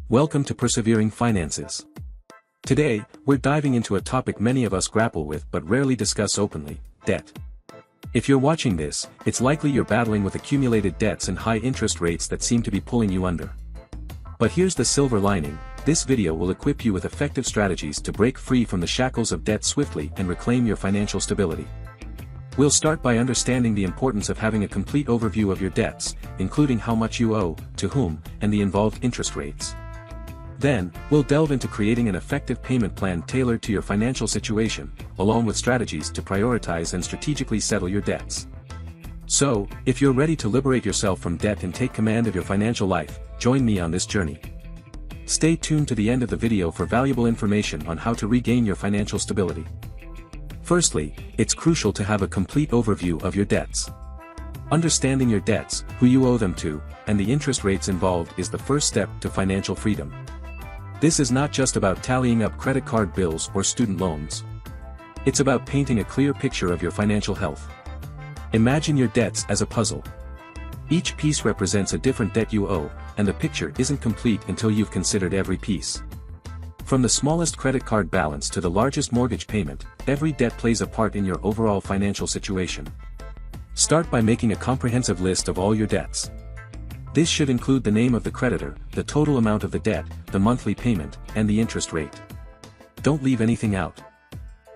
Welcome to Persevering Finances. Today, we're diving into a topic many of us grapple with but rarely discuss openly: debt. If you're watching this, it's likely you're battling with accumulated debts and high interest rates that seem to be pulling you under. But here's the silver lining: this video will equip you with effective strategies to break free from the shackles of debt swiftly and reclaim your financial stability. We'll start by understanding the importance of having a complete overview of your debts, including how much you owe, to whom, and the involved interest rates. Then, we'll delve into creating an effective payment plan tailored to your financial situation, along with strategies to prioritize and strategically settle your debts. So, if you're ready to liberate yourself from debt and take command of your financial life, join me on this journey. Stay tuned to the end of the video for valuable information on how to regain your financial stability. Firstly, it's crucial to have a complete overview of your debts. Understanding your debts, who you owe them to, and the interest rates involved is the first step to financial freedom. This is not just about tallying up credit card bills or student loans. It's about painting a clear picture of your financial health. Imagine your debts as a puzzle. Each piece represents a different debt you owe, and the picture isn't complete until you've considered every piece. From the smallest credit card balance to the largest mortgage payment, every debt plays a part in your overall financial situation. Start by making a comprehensive list of all your debts. This should include the name of the creditor, the total amount of the debt, the monthly payment, and the interest rate. Don't leave anything out.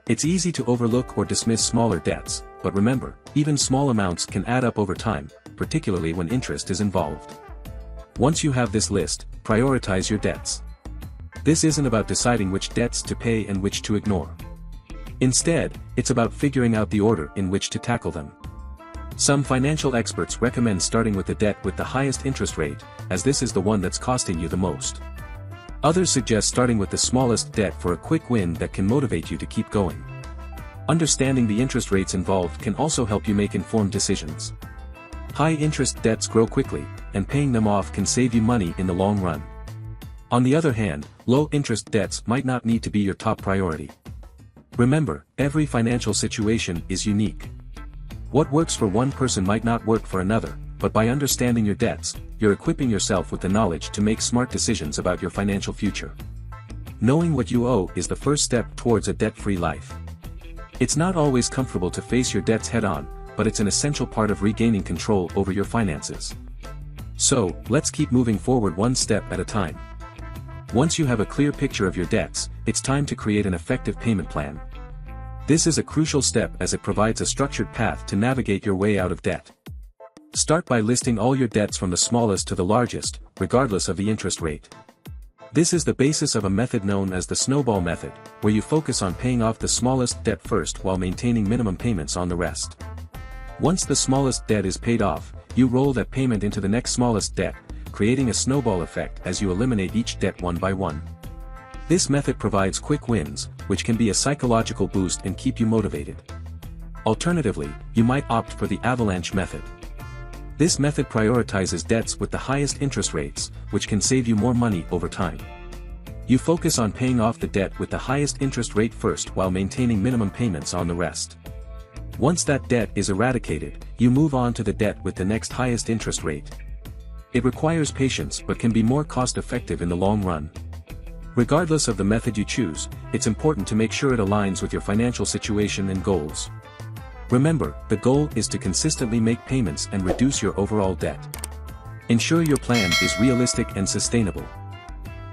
It's easy to overlook or dismiss smaller debts, but remember, even small amounts can add up over time, particularly when interest is involved. Once you have this list, prioritize your debts. This isn't about deciding which debts to pay and which to ignore. Instead, it's about figuring out the order in which to tackle them. Some financial experts recommend starting with the debt with the highest interest rate, as this is the one that's costing you the most. Others suggest starting with the smallest debt for a quick win that can motivate you to keep going. Understanding the interest rates involved can also help you make informed decisions. High-interest debts grow quickly, and paying them off can save you money in the long run. On the other hand, low-interest debts might not need to be your top priority. Remember, every financial situation is unique. What works for one person might not work for another, but by understanding your debts, you're equipping yourself with the knowledge to make smart decisions about your financial future. Knowing what you owe is the first step towards a debt-free life. It's not always comfortable to face your debts head-on, but it's an essential part of regaining control over your finances. So, let's keep moving forward one step at a time. Once you have a clear picture of your debts, it's time to create an effective payment plan. This is a crucial step as it provides a structured path to navigate your way out of debt. Start by listing all your debts from the smallest to the largest, regardless of the interest rate. This is the basis of a method known as the snowball method, where you focus on paying off the smallest debt first while maintaining minimum payments on the rest. Once the smallest debt is paid off, you roll that payment into the next smallest debt, creating a snowball effect as you eliminate each debt one by one. This method provides quick wins, which can be a psychological boost and keep you motivated. Alternatively, you might opt for the avalanche method. This method prioritizes debts with the highest interest rates, which can save you more money over time. You focus on paying off the debt with the highest interest rate first while maintaining minimum payments on the rest. Once that debt is eradicated, you move on to the debt with the next highest interest rate. It requires patience but can be more cost-effective in the long run. Regardless of the method you choose, it's important to make sure it aligns with your financial situation and goals. Remember, the goal is to consistently make payments and reduce your overall debt. Ensure your plan is realistic and sustainable.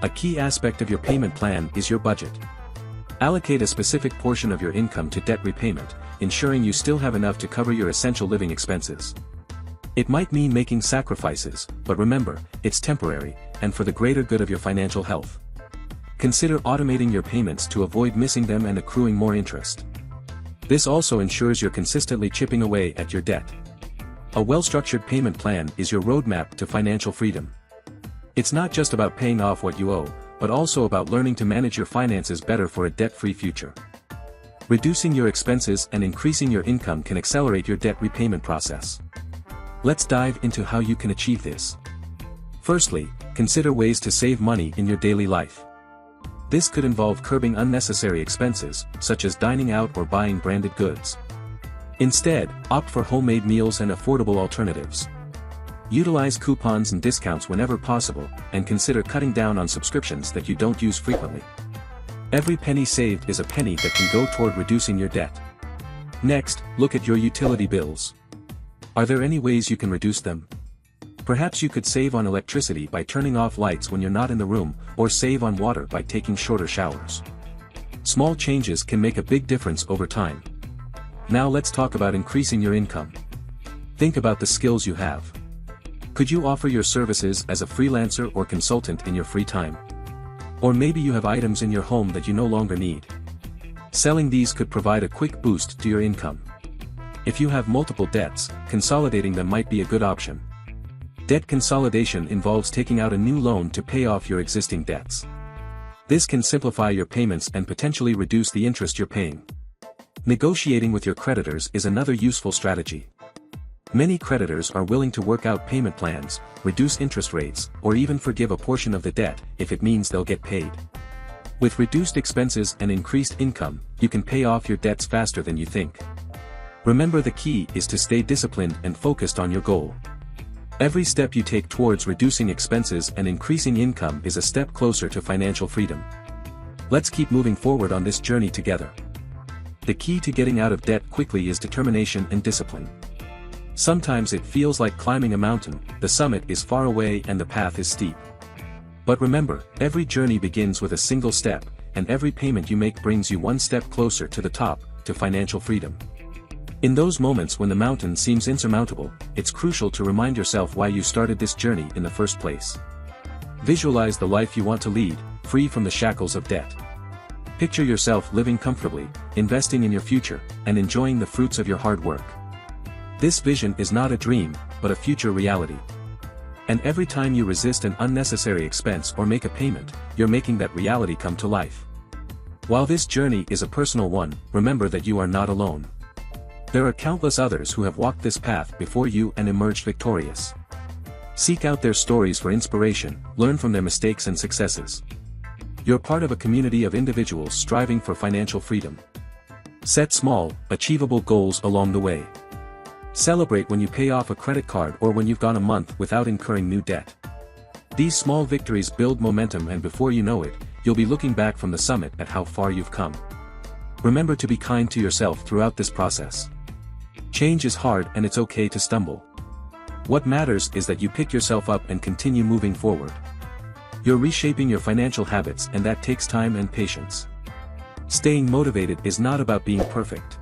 A key aspect of your payment plan is your budget. Allocate a specific portion of your income to debt repayment, ensuring you still have enough to cover your essential living expenses. It might mean making sacrifices, but remember, it's temporary, and for the greater good of your financial health. Consider automating your payments to avoid missing them and accruing more interest. This also ensures you're consistently chipping away at your debt. A well-structured payment plan is your roadmap to financial freedom. It's not just about paying off what you owe, but also about learning to manage your finances better for a debt-free future. Reducing your expenses and increasing your income can accelerate your debt repayment process. Let's dive into how you can achieve this. Firstly, consider ways to save money in your daily life. This could involve curbing unnecessary expenses, such as dining out or buying branded goods. Instead, opt for homemade meals and affordable alternatives. Utilize coupons and discounts whenever possible, and consider cutting down on subscriptions that you don't use frequently. Every penny saved is a penny that can go toward reducing your debt. Next, look at your utility bills. Are there any ways you can reduce them? Perhaps you could save on electricity by turning off lights when you're not in the room, or save on water by taking shorter showers. Small changes can make a big difference over time. Now let's talk about increasing your income. Think about the skills you have. Could you offer your services as a freelancer or consultant in your free time? Or maybe you have items in your home that you no longer need. Selling these could provide a quick boost to your income. If you have multiple debts, consolidating them might be a good option. Debt consolidation involves taking out a new loan to pay off your existing debts. This can simplify your payments and potentially reduce the interest you're paying. Negotiating with your creditors is another useful strategy. Many creditors are willing to work out payment plans, reduce interest rates, or even forgive a portion of the debt if it means they'll get paid. With reduced expenses and increased income, you can pay off your debts faster than you think. Remember, the key is to stay disciplined and focused on your goal. Every step you take towards reducing expenses and increasing income is a step closer to financial freedom. Let's keep moving forward on this journey together. The key to getting out of debt quickly is determination and discipline. Sometimes it feels like climbing a mountain, the summit is far away and the path is steep. But remember, every journey begins with a single step, and every payment you make brings you one step closer to the top, to financial freedom. In those moments when the mountain seems insurmountable, it's crucial to remind yourself why you started this journey in the first place. Visualize the life you want to lead, free from the shackles of debt. Picture yourself living comfortably, investing in your future, and enjoying the fruits of your hard work. This vision is not a dream, but a future reality. And every time you resist an unnecessary expense or make a payment, you're making that reality come to life. While this journey is a personal one, remember that you are not alone. There are countless others who have walked this path before you and emerged victorious. Seek out their stories for inspiration, learn from their mistakes and successes. You're part of a community of individuals striving for financial freedom. Set small, achievable goals along the way. Celebrate when you pay off a credit card or when you've gone a month without incurring new debt. These small victories build momentum, and before you know it, you'll be looking back from the summit at how far you've come. Remember to be kind to yourself throughout this process. Change is hard and it's okay to stumble. What matters is that you pick yourself up and continue moving forward. You're reshaping your financial habits, and that takes time and patience. Staying motivated is not about being perfect.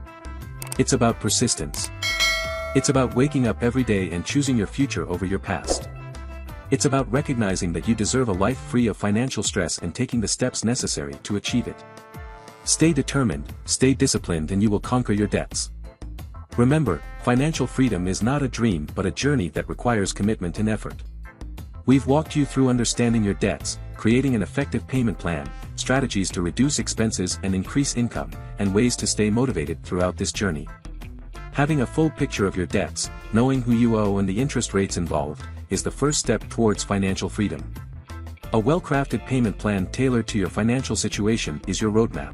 It's about persistence. It's about waking up every day and choosing your future over your past. It's about recognizing that you deserve a life free of financial stress and taking the steps necessary to achieve it. Stay determined, stay disciplined, and you will conquer your debts. Remember, financial freedom is not a dream but a journey that requires commitment and effort. We've walked you through understanding your debts, creating an effective payment plan, strategies to reduce expenses and increase income, and ways to stay motivated throughout this journey. Having a full picture of your debts, knowing who you owe and the interest rates involved, is the first step towards financial freedom. A well-crafted payment plan tailored to your financial situation is your roadmap.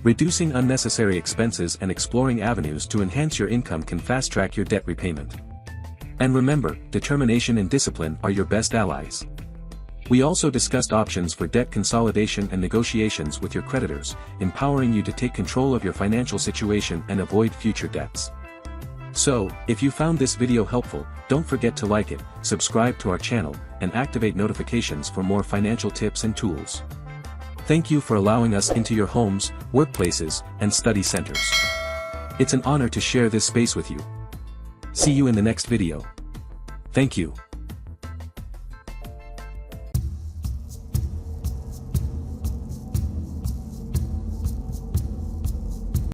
Reducing unnecessary expenses and exploring avenues to enhance your income can fast-track your debt repayment. And remember, determination and discipline are your best allies. We also discussed options for debt consolidation and negotiations with your creditors, empowering you to take control of your financial situation and avoid future debts. So, if you found this video helpful, don't forget to like it, subscribe to our channel, and activate notifications for more financial tips and tools. Thank you for allowing us into your homes, workplaces, and study centers. It's an honor to share this space with you. See you in the next video. Thank you.